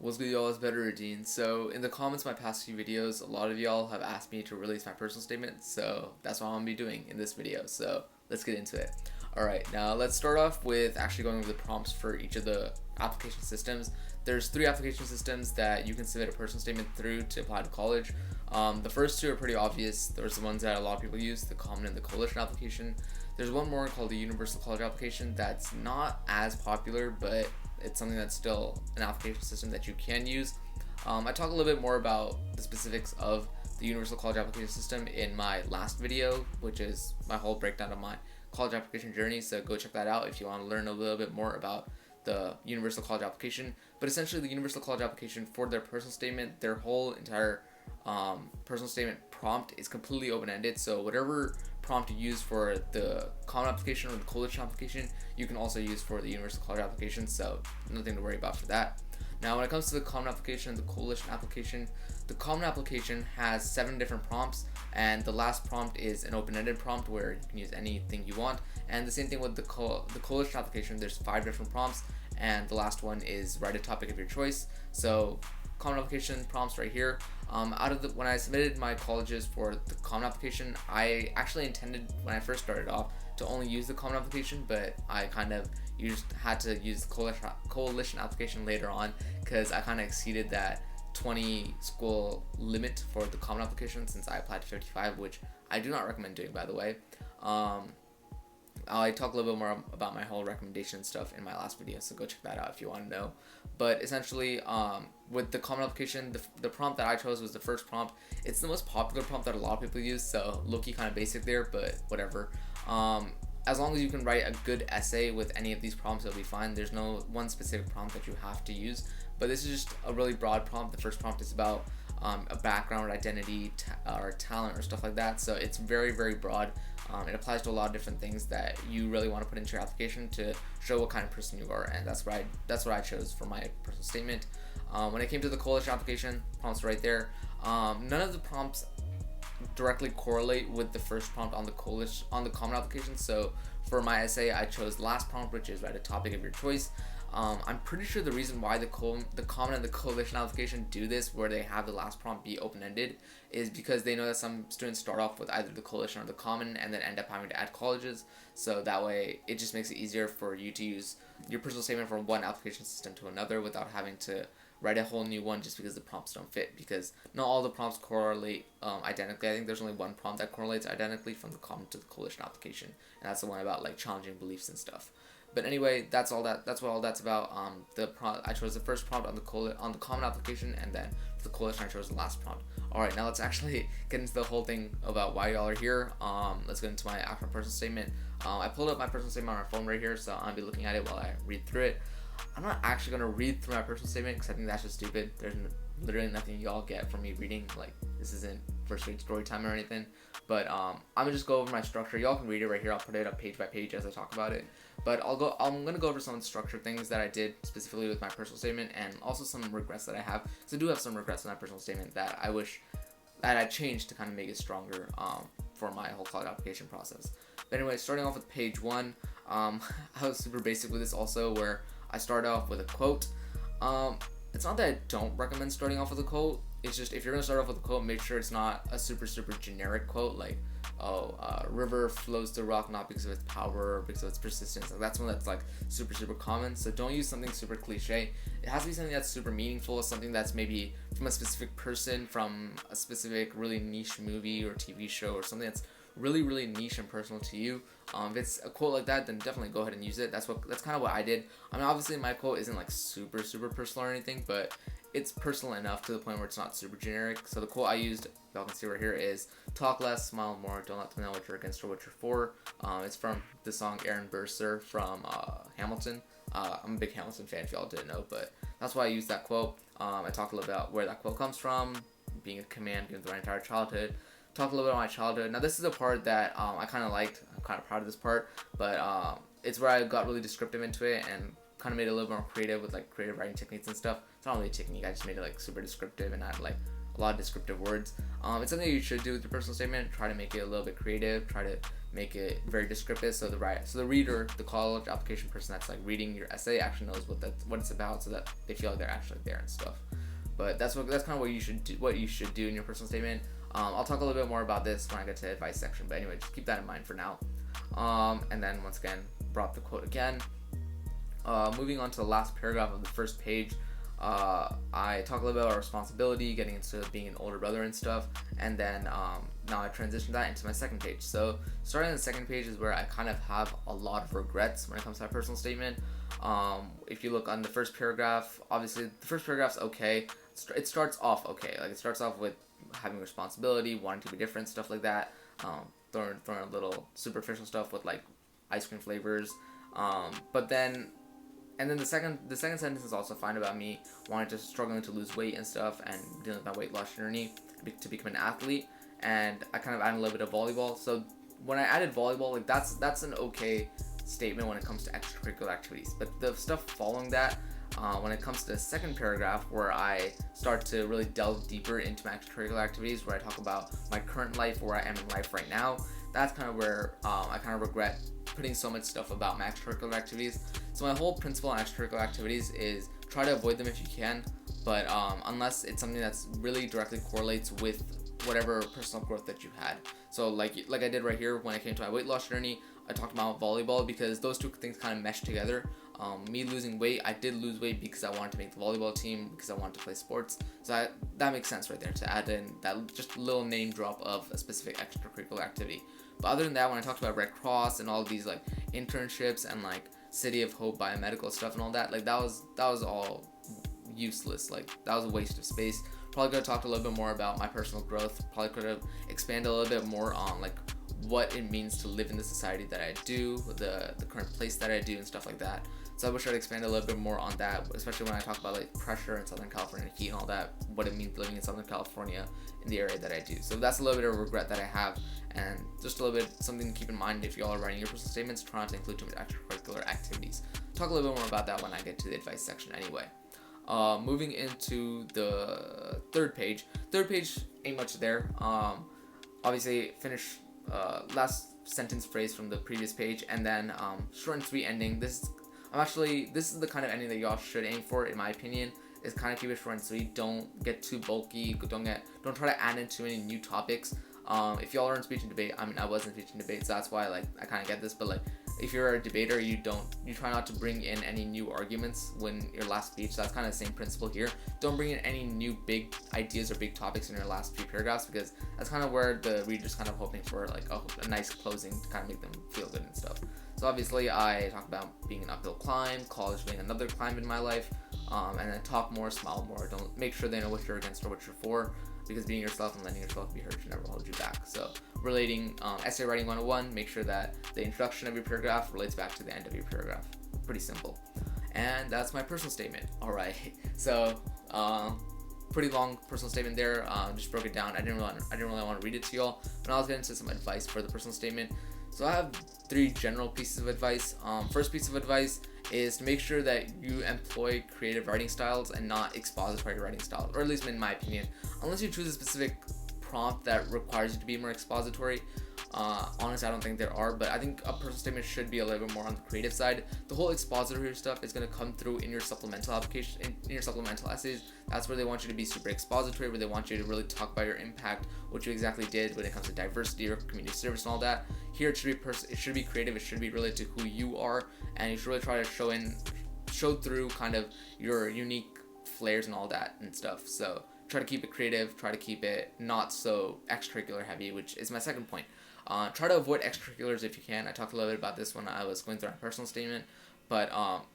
What's good, y'all? It's Better Dean. So in the comments of my past few videos, a lot of y'all have asked me to release my personal statement, so that's what I'm gonna be doing in this video. So let's get into it. Alright, now let's start off with actually going over the prompts for each of the application systems. There's 3 application systems that you can submit a personal statement through to apply to college. The first 2 are pretty obvious. There's the ones that a lot of people use, the common and the coalition application. There's one more called the universal college application that's not as popular, but it's something that's still an application system that you can use. I talk a little bit more about the specifics of the universal college application system in my last video, which is my whole breakdown of my college application journey, so go check that out if you want to learn a little bit more about the universal college application. But essentially the universal college application, for their personal statement, their whole entire personal statement prompt is completely open-ended, so whatever prompt you use for the common application or the coalition application, you can also use for the universal college application, so nothing to worry about for that. Now when it comes to the common application and the coalition application, the common application has 7 different prompts, and the last prompt is an open-ended prompt where you can use anything you want. And the same thing with the coalition application, there's 5 different prompts, and the last one is write a topic of your choice. So common application prompts right here. When I submitted my colleges for the common application, I actually intended, when I first started off, to only use the common application, but I kind of had to use the coalition application later on because I kind of exceeded that 20 school limit for the common application since I applied to 55, which I do not recommend doing, by the way. I talk a little bit more about my whole recommendation stuff in my last video, so go check that out if you want to know. But essentially, with the common application, the prompt that I chose was the first prompt. It's the most popular prompt that a lot of people use, so low-key kind of basic there, but whatever. As long as you can write a good essay with any of these prompts, it'll be fine. There's no one specific prompt that you have to use, but this is just a really broad prompt. The first prompt is about a background, identity, or talent, or stuff like that, so it's very, very broad. It applies to a lot of different things that you really want to put into your application to show what kind of person you are, and that's what I chose for my personal statement. When it came to the coalition application, prompts right there. None of the prompts directly correlate with the first prompt on the common application. So for my essay, I chose the last prompt, which is write a topic of your choice. I'm pretty sure the reason why the common and the coalition application do this, where they have the last prompt be open-ended, is because they know that some students start off with either the coalition or the common and then end up having to add colleges. So that way it just makes it easier for you to use your personal statement from one application system to another without having to write a whole new one just because the prompts don't fit, because not all the prompts correlate identically. I think there's only one prompt that correlates identically from the common to the coalition application, and that's the one about like challenging beliefs and stuff. But anyway, that's what all that's about. I chose the first prompt on the common application, and then for the coalition I chose the last prompt. Alright, now let's actually get into the whole thing about why y'all are here. Let's get into my actual personal statement. I pulled up my personal statement on my phone right here, so I'm gonna be looking at it while I read through it. I'm not actually gonna read through my personal statement because I think that's just stupid. There's literally nothing y'all get from me reading. Like, this isn't first grade story time or anything. But I'm gonna just go over my structure. Y'all can read it right here. I'll put it up page by page as I talk about it. But I'm gonna go over some of the structure things that I did specifically with my personal statement, and also some regrets that I have. So I do have some regrets in my personal statement that I wish that I changed to kind of make it stronger for my whole college application process. But anyway, starting off with page 1, I was super basic with this also, where I start off with a quote. It's not that I don't recommend starting off with a quote. It's just, if you're gonna start off with a quote, make sure it's not a super generic quote like, river flows through rock not because of its power or because of its persistence. Like, that's one that's like super common. So don't use something super cliche. It has to be something that's super meaningful, something that's maybe from a specific person, from a specific really niche movie or TV show, or something that's really niche and personal to you. If it's a quote like that, then definitely go ahead and use it. That's kind of what I did. I mean, obviously my quote isn't like super personal or anything, but it's personal enough to the point where it's not super generic. So the quote I used, y'all can see right here, is talk less, smile more, don't let them know what you're against or what you're for. It's from the song Aaron Burr from Hamilton. I'm a big Hamilton fan if y'all didn't know, but that's why I used that quote. I talked a little about where that quote comes from, being a command given through my entire childhood. Talk a little bit about my childhood. Now this is a part that I kind of liked. I'm kind of proud of this part, but it's where I got really descriptive into it and kind of made it a little more creative with like creative writing techniques and stuff. It's not really a technique, I just made it like super descriptive and add like a lot of descriptive words. It's something you should do with your personal statement. Try to make it a little bit creative. Try to make it very descriptive, so the reader, the college application person that's like reading your essay, actually knows what it's about, so that they feel like they're actually there and stuff. But that's kind of what you should do in your personal statement. I'll talk a little bit more about this when I get to the advice section, but anyway, just keep that in mind for now. And then once again, brought the quote again. Moving on to the last paragraph of the first page, I talk a little bit about responsibility, getting into being an older brother and stuff, and then now I transition that into my second page. So starting on the second page is where I kind of have a lot of regrets when it comes to my personal statement. If you look on the first paragraph, obviously the first paragraph's okay. It starts off okay. Like, it starts off with having responsibility, wanting to be different, stuff like that. Throwing a little superficial stuff with like ice cream flavors. But then the second sentence is also fine about me struggling to lose weight and stuff, and dealing with my weight loss journey to become an athlete. And I kind of add a little bit of volleyball. So when I added volleyball, like that's an okay statement when it comes to extracurricular activities. But the stuff following that, when it comes to the second paragraph, where I start to really delve deeper into my extracurricular activities, where I talk about my current life, where I am in life right now, that's kind of where I kind of regret putting so much stuff about my extracurricular activities. So my whole principle on extracurricular activities is try to avoid them if you can, but unless it's something that's really directly correlates with whatever personal growth that you had. So like I did right here when I came to my weight loss journey, I talked about volleyball because those two things kind of mesh together. Me losing weight, I did lose weight because I wanted to make the volleyball team, because I wanted to play sports. So that makes sense right there to add in that just little name drop of a specific extracurricular activity. But other than that, when I talked about Red Cross and all of these like internships and like City of Hope biomedical stuff and all that, like that was all useless. Like, that was a waste of space. Probably could have talked a little bit more about my personal growth. Probably could have expanded a little bit more on like what it means to live in the society that I do, the current place that I do, and stuff like that. So I wish I'd expand a little bit more on that, especially when I talk about like pressure in Southern California, heat and all that, what it means living in Southern California in the area that I do. So that's a little bit of a regret that I have, and just a little bit something to keep in mind if y'all are writing your personal statements. Try not to include too much extracurricular activities. Talk a little bit more about that when I get to the advice section anyway. Moving into the third page. Third page ain't much there. Obviously finish last sentence phrase from the previous page, and then short and sweet ending. This is the kind of ending that y'all should aim for, in my opinion. Is kind of keep it short and sweet. Don't get too bulky. Don't try to add in too many new topics. If y'all are in speech and debate, I mean, I was in speech and debate, so that's why like I kind of get this. But like, if you're a debater, you try not to bring in any new arguments when your last speech. So that's kind of the same principle here. Don't bring in any new big ideas or big topics in your last few paragraphs, because that's kind of where the reader's kind of hoping for like a nice closing to kind of make them feel good and stuff. So obviously I talk about being an uphill climb, college being another climb in my life, and then talk more, smile more. Don't make sure they know what you're against or what you're for, because being yourself and letting yourself be heard should never hold you back. So relating essay writing 101, make sure that the introduction of your paragraph relates back to the end of your paragraph. Pretty simple. And that's my personal statement. All right. So pretty long personal statement there. Just broke it down. I didn't really want to read it to y'all, but I was getting into some advice for the personal statement. So I have 3 general pieces of advice. First piece of advice is to make sure that you employ creative writing styles and not expository writing styles, or at least in my opinion, unless you choose a specific prompt that requires you to be more expository. Honestly, I don't think there are, but I think a personal statement should be a little bit more on the creative side. The whole expository stuff is going to come through in your supplemental application, in your supplemental essays. That's where they want you to be super expository, where they want you to really talk about your impact, what you exactly did when it comes to diversity or community service and all that. Here, it should be creative. It should be related to who you are, and you should really try to show through kind of your unique flares and all that and stuff. So try to keep it creative. Try to keep it not so extracurricular heavy, which is my second point. Try to avoid extracurriculars if you can. I talked a little bit about this when I was going through my personal statement, but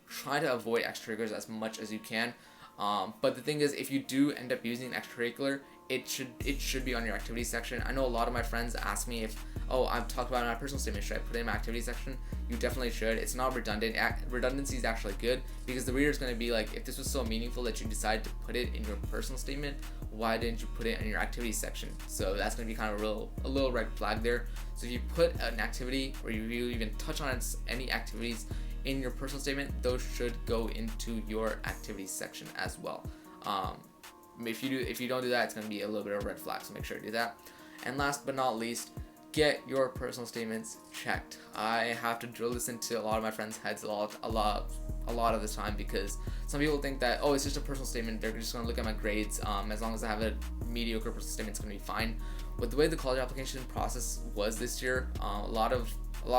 try to avoid extracurriculars as much as you can. But the thing is, if you do end up using an extracurricular, it should be on your activity section. I know a lot of my friends ask me if, I've talked about it in my personal statement, should I put it in my activity section? You definitely should. It's not redundant. Redundancy is actually good, because the reader's going to be like, if this was so meaningful that you decided to put it in your personal statement, why didn't you put it in your activity section? So that's going to be kind of a little red flag there. So if you put an activity, or you even touch on any activities in your personal statement, those should go into your activities section as well. if you don't do that, it's going to be a little bit of a red flag, so make sure to do that. And last but not least, get your personal statements checked. I have to drill this into a lot of my friends' heads a lot of the time, because some people think that, oh, it's just a personal statement, they're just going to look at my grades, as long as I have a mediocre personal statement, it's going to be fine. With the way the college application process was this year, a lot of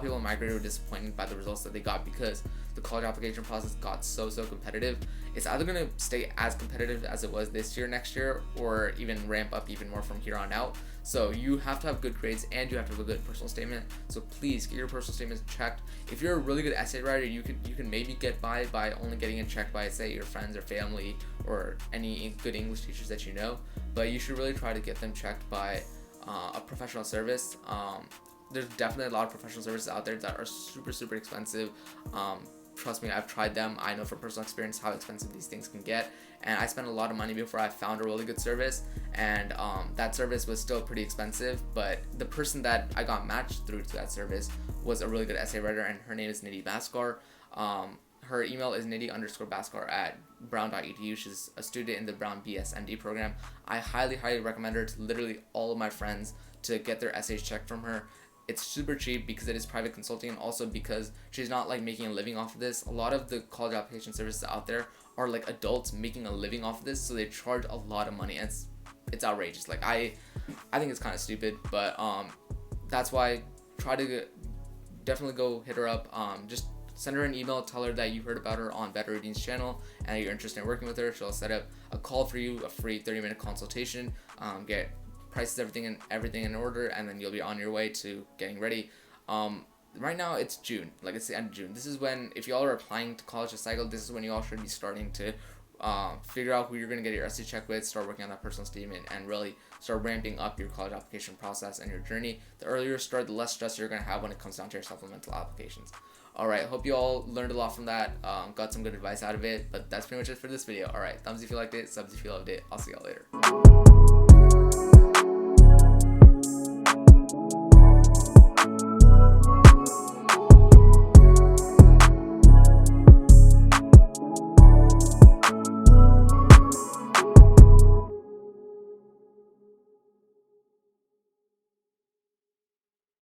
people in my grade were disappointed by the results that they got, because the college application process got so competitive. It's either going to stay as competitive as it was this year next year, or even ramp up even more from here on out. So you have to have good grades and you have to have a good personal statement. So please get your personal statements checked. If you're a really good essay writer, you can maybe get by only getting it checked by, say, your friends or family or any good English teachers that you know. But you should really try to get them checked by a professional service. There's definitely a lot of professional services out there that are super expensive. Trust me, I've tried them. I know from personal experience how expensive these things can get, and I spent a lot of money before I found a really good service, and that service was still pretty expensive, but the person that I got matched through to that service was a really good essay writer, and her name is Nidhi Bhaskar. Her email is nidhi_bhaskar@brown.edu. She's a student in the Brown BSMD program. I highly recommend her to literally all of my friends to get their essays checked from her. It's super cheap because it is private consulting, and also because she's not like making a living off of this. A lot of the college application services out there are like adults making a living off of this, so they charge a lot of money, and it's outrageous. Like I think it's kind of stupid, but that's why definitely go hit her up. Just send her an email, tell her that you heard about her on Better Reading's channel and that you're interested in working with her. She'll set up a call for you, a free 30-minute consultation, get prices, everything in order, and then you'll be on your way to getting ready. Right now it's June, like it's the end of June. This is when, if y'all are applying to college this cycle, this is when you all should be starting to figure out who you're going to get your essay check with, start working on that personal statement, and really start ramping up your college application process and your journey. The earlier you start, the less stress you're going to have when it comes down to your supplemental applications. Alright, hope you all learned a lot from that, got some good advice out of it, but that's pretty much it for this video. Alright, thumbs if you liked it, subs if you loved it. I'll see y'all later.